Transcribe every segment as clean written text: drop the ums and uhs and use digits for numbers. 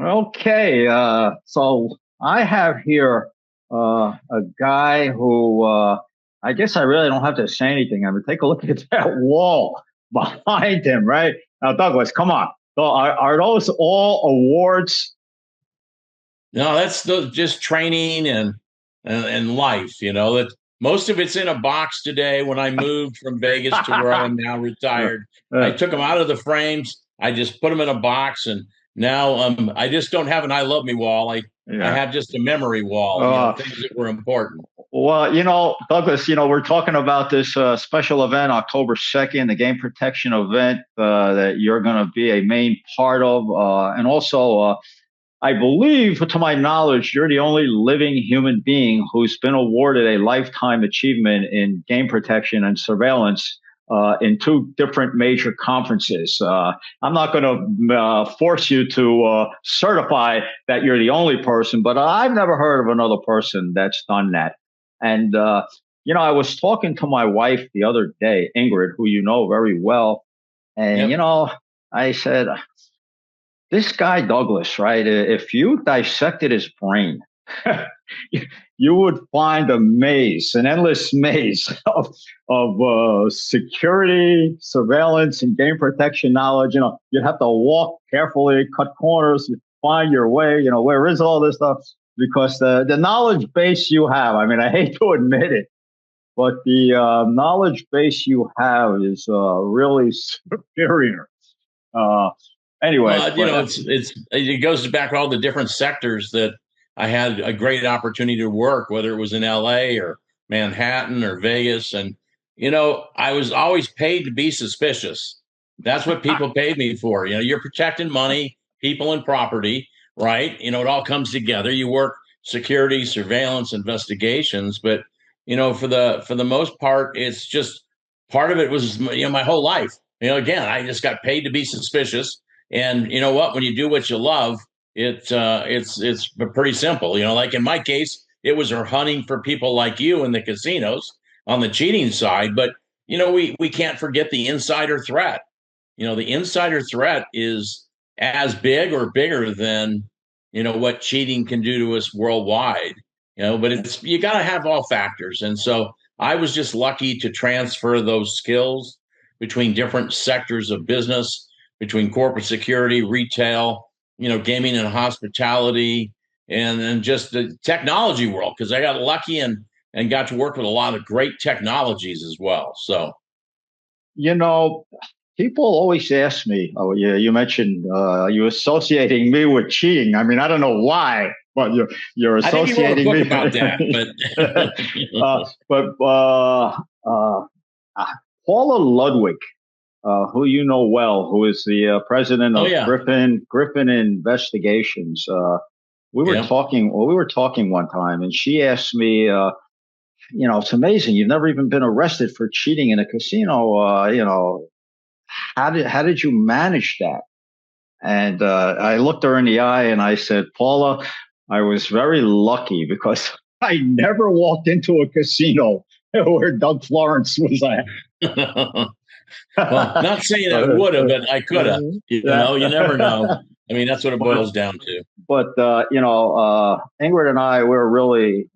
Okay, so I have here a guy who I guess I really don't have to say anything. I mean, take a look at that wall behind him, right? Now, Douglas, come on. So are those all awards? No, just training and life. That most of it's in a box today. When I moved from Vegas to where I am now Uh, retired, I uh, took them out of the frames. I just put them in a box, and now I just don't have an "I love me" wall. I yeah. have just a memory wall. Uh, Things that were important. well, Douglas, we're talking about this special event, October 2nd, the game protection event that you're going to be a main part of. And also, I believe, to my knowledge, you're the only living human being who's been awarded a lifetime achievement in game protection and surveillance in two different major conferences. I'm not going to force you to certify that you're the only person, but I've never heard of another person that's done that. And, I was talking to my wife the other day, Ingrid, who you know very well. And, Yep. I said, this guy Douglas, right? If you dissected his brain, you would find a maze, an endless maze of security, surveillance, and game protection knowledge. You'd have to walk carefully, cut corners, find your way. Where is all this stuff? Because the knowledge base you have, I mean, I hate to admit it, but the knowledge base you have is really superior. Uh, anyway, Well, but it goes back to all the different sectors that I had a great opportunity to work, whether it was in LA or Manhattan or Vegas. And, I was always paid to be suspicious. That's what people paid me for. You're protecting money, people, and property, right? It all comes together. You work security, surveillance, investigations, but for the most part, it's just part of it was my whole life. Again, I just got paid to be suspicious, and you know what? When you do what you love, it's pretty simple. Like in my case, it was her hunting for people like you in the casinos on the cheating side. But we can't forget the insider threat. The insider threat is as big or bigger than what cheating can do to us worldwide. But it's you got to have all factors, and so I was just lucky to transfer those skills between different sectors of business, between corporate security, retail, gaming and hospitality, and then just the technology world, because I got lucky and got to work with a lot of great technologies as well. So you know, people always ask me, "Oh, yeah, you mentioned you associating me with cheating." I mean, I don't know why, but you're I think you wrote a associating book me. about that, but But uh, Paula Ludwig, who you know well, who is the president oh of yeah, Griffin Investigations. We were yeah. talking. Well, we were talking one time, and she asked me. It's amazing. You've never even been arrested for cheating in a casino. How did you manage that? And I looked her in the eye and I said, Paula, I was very lucky because I never walked into a casino where Doug Florence was at. Well, not saying I would have, but I could have. Yeah. You never know. I mean, that's what it but boils down to. Ingrid and I, we're really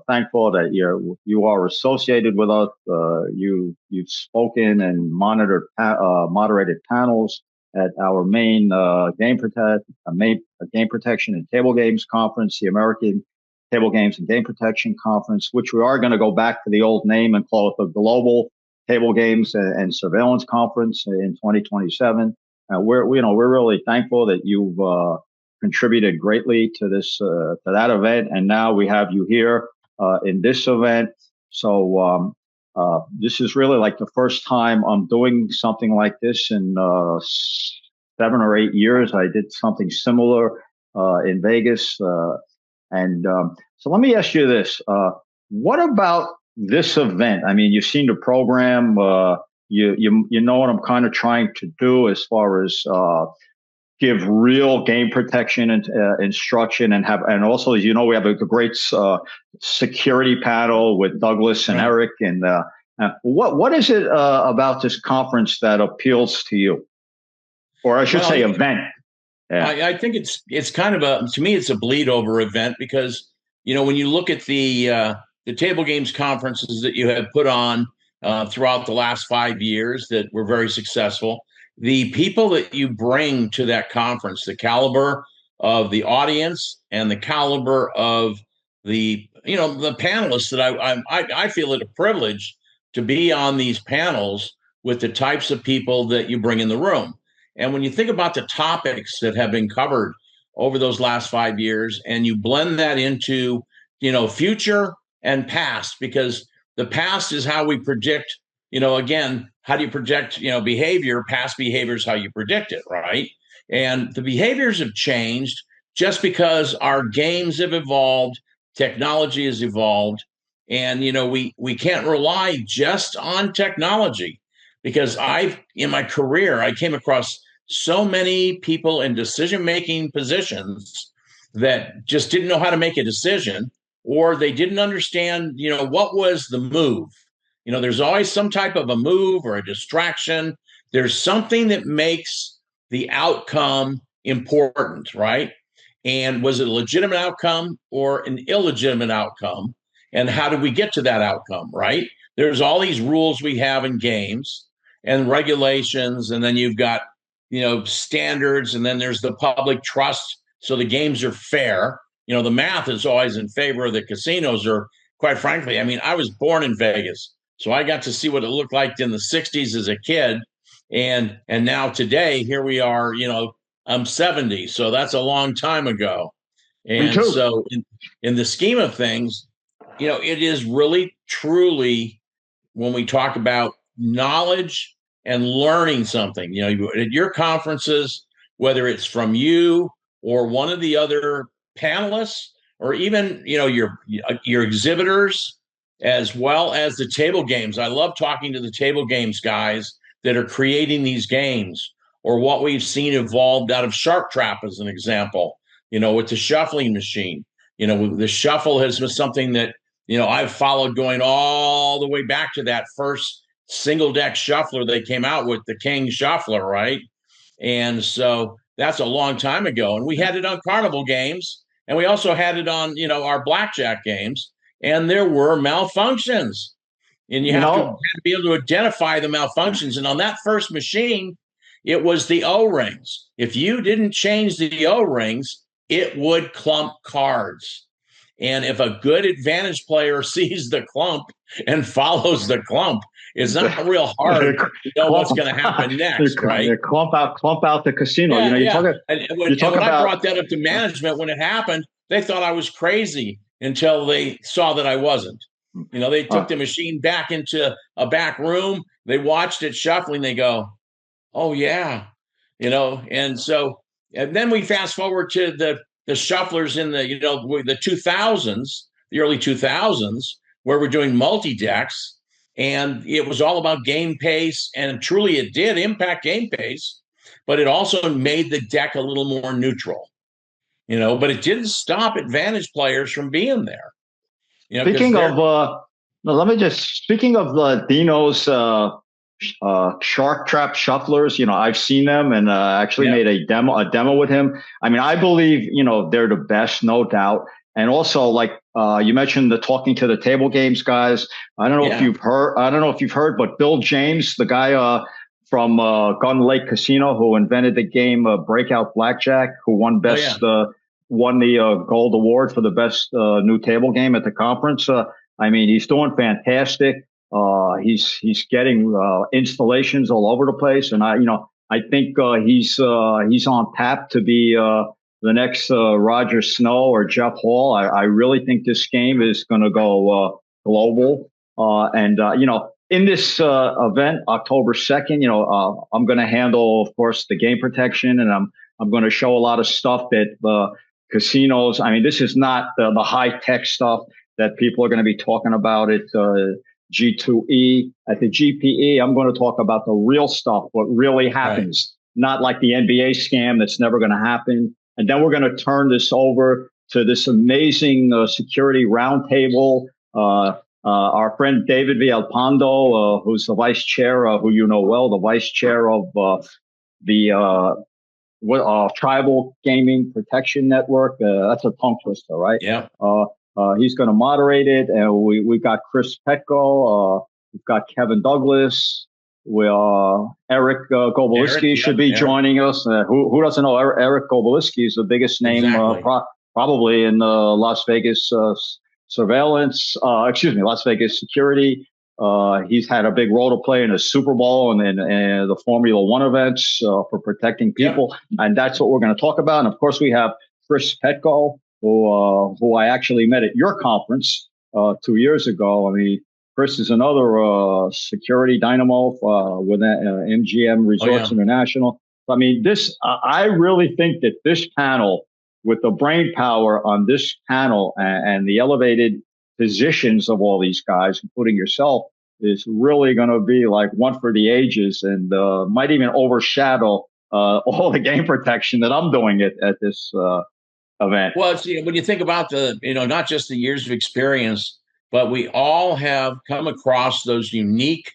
thankful that you are associated with us. You've spoken and moderated panels at our main game protection and table games conference, the American Table Games and Game Protection Conference, which we are going to go back to the old name and call it the Global Table Games and Surveillance Conference in 2027. We're really thankful that you've contributed greatly to that event, and now we have you here in this event. So this is really like the first time I'm doing something like this in 7 or 8 years. I did something similar in Vegas, and so let me ask you this: what about this event? I mean, you've seen the program. You know what I'm kind of trying to do as far as give real game protection and instruction, and also, as you know, we have a great security panel with Douglas and Right. Eric. And what is it about this conference that appeals to you, or I should Well, say event? Yeah. I think it's kind of to me it's a bleed over event because when you look at the table games conferences that you have put on throughout the last 5 years that were very successful, the people that you bring to that conference, the caliber of the audience and the caliber of the panelists that I feel it a privilege to be on these panels with the types of people that you bring in the room. And when you think about the topics that have been covered over those last 5 years, and you blend that into, future and past, because the past is how we predict, again, how do you project, behavior? Past behavior is how you predict it, right? And the behaviors have changed just because our games have evolved, technology has evolved, and we can't rely just on technology because in my career I came across so many people in decision-making positions that just didn't know how to make a decision, or they didn't understand, what was the move. There's always some type of a move or a distraction. There's something that makes the outcome important, right? And was it a legitimate outcome or an illegitimate outcome? And how did we get to that outcome, right? There's all these rules we have in games and regulations, and then you've got standards, and then there's the public trust. So the games are fair. The math is always in favor of the casinos, or quite frankly, I was born in Vegas. So I got to see what it looked like in the 60s as a kid. And now today, here we are, I'm 70. So that's a long time ago. Me And too. so in the scheme of things, it is really, truly, when we talk about knowledge and learning something, at your conferences, whether it's from you or one of the other panelists, or even, your exhibitors, as well as the table games. I love talking to the table games guys that are creating these games, or what we've seen evolved out of Shark Trap, as an example, with the shuffling machine. The shuffle has been something that I've followed going all the way back to that first single deck shuffler they came out with, the King Shuffler, right? And so that's a long time ago. And we had it on carnival games, and we also had it on, our blackjack games, and there were malfunctions. And you You have to know, be able to identify the malfunctions. And on that first machine, it was the O-rings. If you didn't change the O-rings, it would clump cards. And if a good advantage player sees the clump and follows the clump, it's not real hard to know what's going to happen next, right? Clump out the casino. Yeah, You yeah. talk, And you talk when I about brought that up to management when it happened, they thought I was crazy until they saw that I wasn't. They took uh, the machine back into a back room. They watched it shuffling. They go, "Oh yeah," And so, and then we fast forward to the shufflers in the 2000s, the early 2000s, where we're doing multi decks, and it was all about game pace, and truly it did impact game pace, but it also made the deck a little more neutral. But it didn't stop advantage players from being there. Because speaking they're of no, let me just speaking of Dino's Shark Trap shufflers. I've seen them and actually yeah, made a demo with him. I believe they're the best, no doubt. And also, like you mentioned, the talking to the table games guys. I don't know if yeah, you've heard. I don't know if you've heard, but Bill James, the guy from Gun Lake Casino, who invented the game Breakout Blackjack, who oh yeah, won the gold award for the best new table game at the conference. He's doing fantastic. He's getting installations all over the place, and I think he's on tap to be the next Roger Snow or Jeff Hall. I really think this game is going to go global, and in this event, October 2nd, I'm going to handle, of course, the game protection, and I'm going to show a lot of stuff that casinos. This is not the high tech stuff that people are going to be talking about at G2E. At the GPE, I'm going to talk about the real stuff, what really right. happens, not like the NBA scam that's never going to happen. And then we're going to turn this over to this amazing security roundtable. Our friend David Villalpando, who's the vice chair, who you know well, the vice chair of the Tribal Gaming Protection Network. That's a tongue twister, right? Yeah. He's going to moderate it, and we got Chris Petko, we've got Kevin Douglas. Eric Goboliski should be joining us. Who doesn't know Eric Goboliski is the biggest name probably in Las Vegas surveillance. Las Vegas security. He's had a big role to play in the Super Bowl and the Formula One events for protecting people, and that's what we're going to talk about. And of course, we have Chris Petko, who I actually met at your conference 2 years ago. I mean, Chris is another security dynamo with MGM Resorts International. I mean, I really think that this panel, with the brain power on this panel and the elevated positions of all these guys, including yourself, is really going to be like one for the ages, and might even overshadow all the game protection that I'm doing at this event. Well, when you think about not just the years of experience, but we all have come across those unique,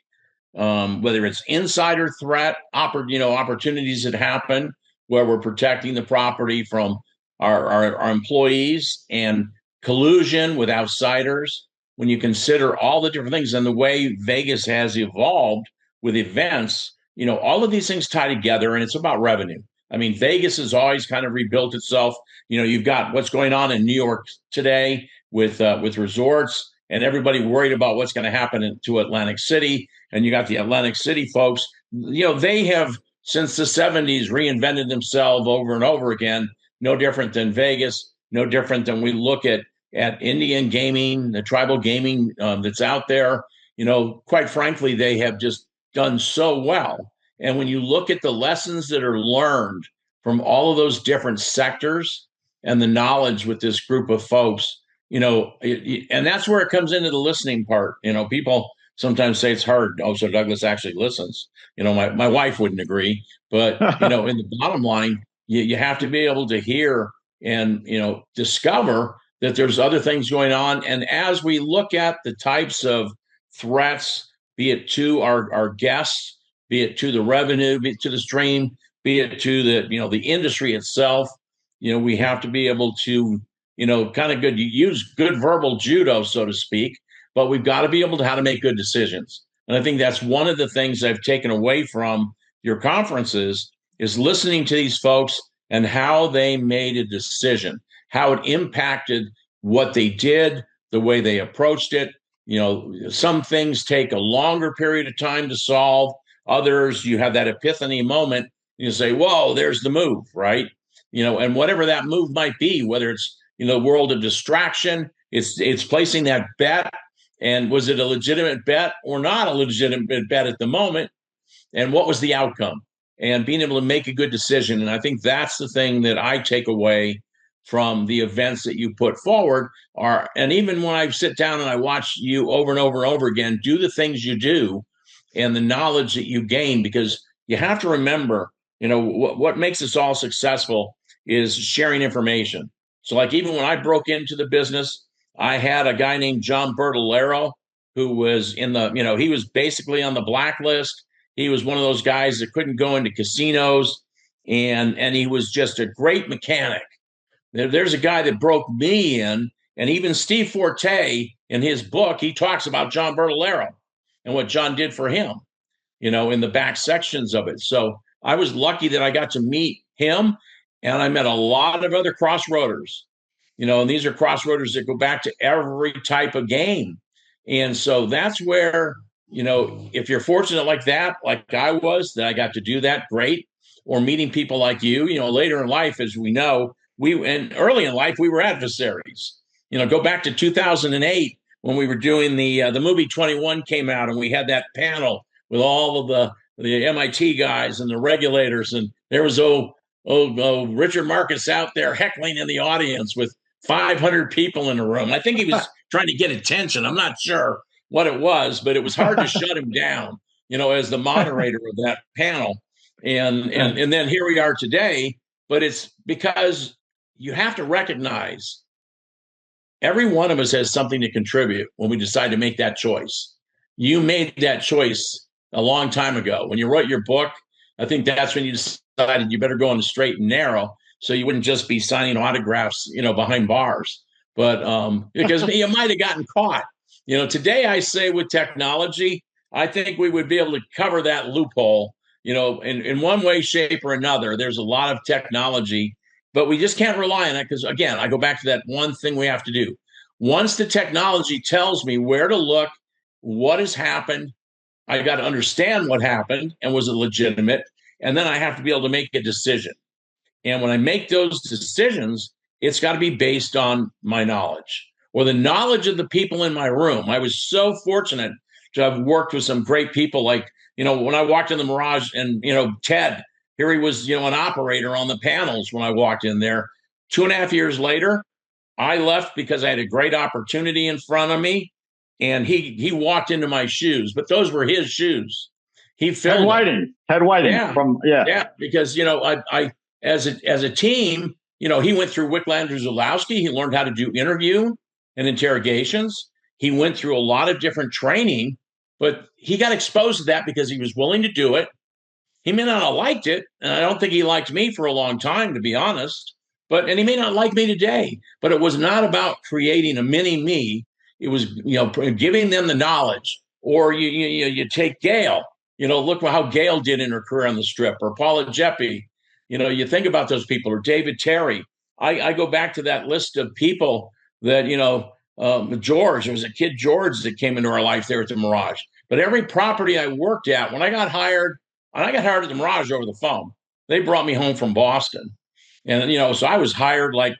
whether it's insider threat, opportunities that happen where we're protecting the property from our employees, and collusion with outsiders. When you consider all the different things and the way Vegas has evolved with events, all of these things tie together, and it's about revenue. I mean, Vegas has always kind of rebuilt itself. You've got what's going on in New York today with resorts, and everybody worried about what's going to happen to Atlantic City. And you got the Atlantic City folks. They have, since the 70s, reinvented themselves over and over again. No different than Vegas, no different than we look at Indian gaming, the tribal gaming that's out there. Quite frankly, they have just done so well. And when you look at the lessons that are learned from all of those different sectors and the knowledge with this group of folks, and that's where it comes into the listening part. People sometimes say it's hard. Oh, so Douglas actually listens. My wife wouldn't agree, but in the bottom line, you have to be able to hear and discover that there's other things going on. And as we look at the types of threats, be it to our guests, be it to the revenue, be it to the stream, be it to the industry itself, we have to be able to kind of use good verbal judo, so to speak, but we've got to be able to how to make good decisions. And I think that's one of the things I've taken away from your conferences is listening to these folks and how they made a decision, how it impacted what they did, the way they approached it. Some things take a longer period of time to solve. Others, you have that epiphany moment. You say, whoa, there's the move, right? And whatever that move might be, whether it's, the world of distraction, it's placing that bet. And was it a legitimate bet or not a legitimate bet at the moment? And what was the outcome? And being able to make a good decision. And I think that's the thing that I take away from the events that you put forward. And even when I sit down and I watch you over and over and over again, do the things you do and the knowledge that you gain, because you have to remember, what makes us all successful is sharing information. So like even when I broke into the business, I had a guy named John Bertolero who was he was basically on the blacklist. He was one of those guys that couldn't go into casinos, and he was just a great mechanic. There's a guy that broke me in, and even Steve Forte in his book, he talks about John Bertolero and what John did for him, in the back sections of it. So I was lucky that I got to meet him, and I met a lot of other crossroaders, and these are crossroaders that go back to every type of game. And so that's where, if you're fortunate like that, like I was, that I got to do that, great. Or meeting people like you, later in life, as we know, and early in life, we were adversaries. Go back to 2008 when we were doing the movie 21 came out, and we had that panel with all of the MIT guys and the regulators, and there was Richard Marcus out there heckling in the audience with 500 people in the room. I think he was trying to get attention. I'm not sure what it was, but it was hard to shut him down, as the moderator of that panel. And then here we are today, but it's because you have to recognize every one of us has something to contribute when we decide to make that choice. You made that choice a long time ago. When you wrote your book, I think that's when you decided decided you better go on the straight and narrow, so you wouldn't just be signing autographs, behind bars. But because you might have gotten caught. Today I say with technology, I think we would be able to cover that loophole, in one way, shape, or another. There's a lot of technology, but we just can't rely on it because, again, I go back to that one thing we have to do. Once the technology tells me where to look, what has happened, I got to understand what happened and was it legitimate, and then I have to be able to make a decision. And when I make those decisions, it's got to be based on my knowledge or the knowledge of the people in my room. I was so fortunate to have worked with some great people. Like, when I walked in the Mirage and, Ted, here he was, an operator on the panels when I walked in there. 2.5 years later, I left because I had a great opportunity in front of me. And he walked into my shoes, but those were his shoes. He filled Ted Whiting. Yeah. Because, I as a team, he went through Wicklander Zulowski. He learned how to do interview and interrogations. He went through a lot of different training, but he got exposed to that because he was willing to do it. He may not have liked it, and I don't think he liked me for a long time, to be honest. And he may not like me today. But it was not about creating a mini me. It was, giving them the knowledge. Or you take Gail. Look how Gail did in her career on the Strip, or Paula Jeppi. You think about those people, or David Terry. I go back to that list of people that, George, there was a kid, George, that came into our life there at the Mirage. But every property I worked at, when I got hired at the Mirage over the phone, they brought me home from Boston. And, so I was hired like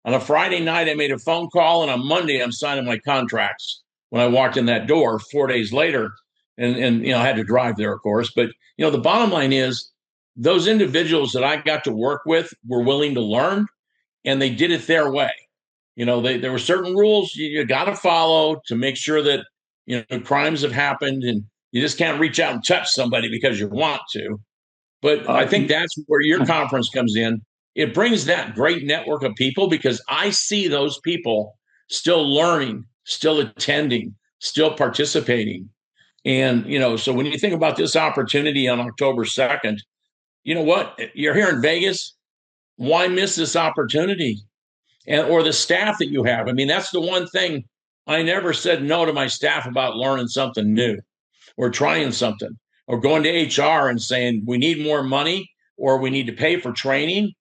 on a Friday night, I made a phone call, and on Monday, I'm signing my contracts when I walked in that door 4 days later. And I had to drive there, of course. But, the bottom line is those individuals that I got to work with were willing to learn, and they did it their way. There were certain rules you got to follow to make sure that, crimes have happened, and you just can't reach out and touch somebody because you want to. But I think that's where your conference comes in. It brings that great network of people because I see those people still learning, still attending, still participating. And, so when you think about this opportunity on October 2nd, you know what? You're here in Vegas. Why miss this opportunity? Or the staff that you have. I mean, that's the one thing I never said no to my staff about learning something new or trying something or going to HR and saying, we need more money or we need to pay for training.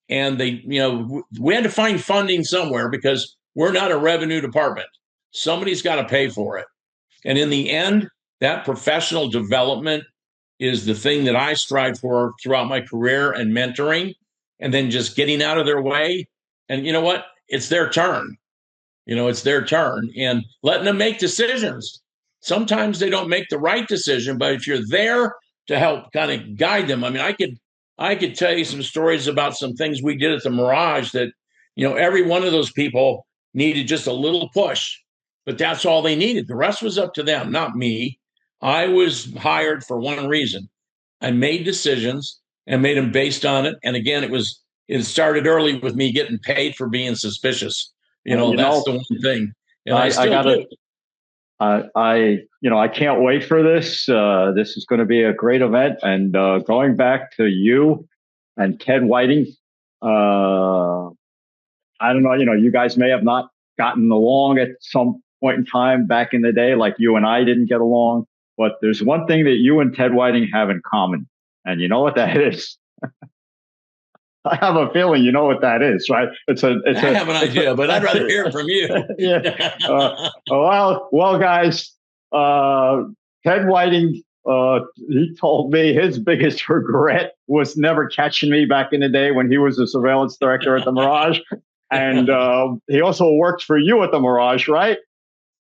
And we had to find funding somewhere because we're not a revenue department. Somebody's got to pay for it. And in the end, that professional development is the thing that I strive for throughout my career and mentoring, and then just getting out of their way. And you know what? It's their turn. It's their turn, and letting them make decisions. Sometimes they don't make the right decision, but if you're there to help kind of guide them, I mean, I could tell you some stories about some things we did at the Mirage that, every one of those people needed just a little push, but that's all they needed. The rest was up to them, not me. I was hired for one reason. I made decisions and made them based on it. And again, it started early with me getting paid for being suspicious. That's the one thing. And I still do. I can't wait for this. This is going to be a great event. And going back to you and Ted Whiting, I don't know, you guys may have not gotten along at some point in time back in the day, like you and I didn't get along. But there's one thing that you and Ted Whiting have in common. And you know what that is? I have a feeling you know what that is, right? I have an idea, but I'd rather hear it from you. Yeah. Well, guys, Ted Whiting, he told me his biggest regret was never catching me back in the day when he was the surveillance director at the Mirage. And he also worked for you at the Mirage, right?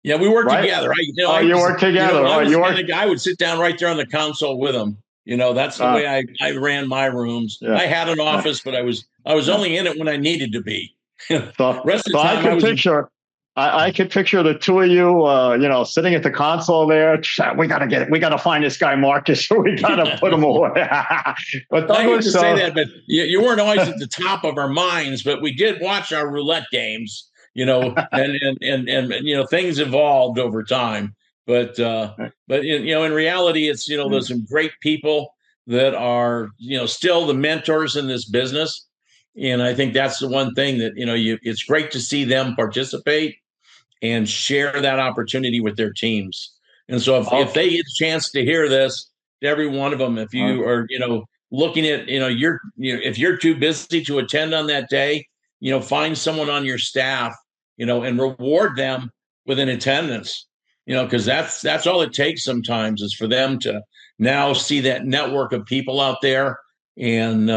Yeah, we worked together. You worked together. I would sit down right there on the console with him. That's the way I ran my rooms. Yeah. I had an office, but I was only in it when I needed to be. Rest of the time, I could picture the two of you, sitting at the console there. We gotta find this guy Marcus. We gotta put him away. But I hate to say that, but you weren't always at the top of our minds. But we did watch our roulette games, and things evolved over time. But in reality, it's there's some great people that are, still the mentors in this business. And I think that's the one thing that, it's great to see them participate and share that opportunity with their teams. And so if they get a chance to hear this, to every one of them, if you are, looking at, if you're too busy to attend on that day, find someone on your staff, and reward them with an attendance, because that's all it takes sometimes, is for them to now see that network of people out there, and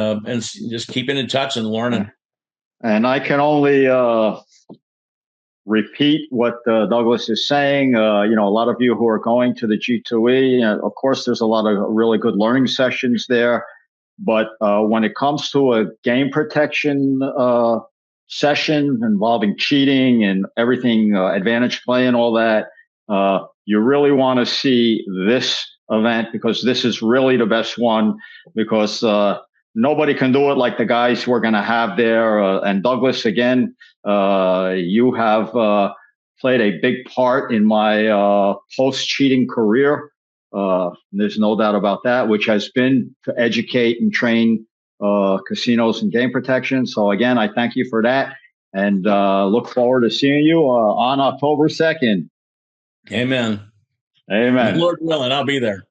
just keeping in touch and learning. And I can only repeat what Douglas is saying. A lot of you who are going to the G2E, of course, there's a lot of really good learning sessions there. But when it comes to a game protection session involving cheating and everything, advantage play and all that, you really want to see this event, because this is really the best one, because nobody can do it like the guys we're going to have there. And Douglas, again, you have played a big part in my post-cheating career. There's no doubt about that, which has been to educate and train casinos and game protection. So again, I thank you for that, and look forward to seeing you on October 2nd. Amen. Amen. Lord willing, I'll be there.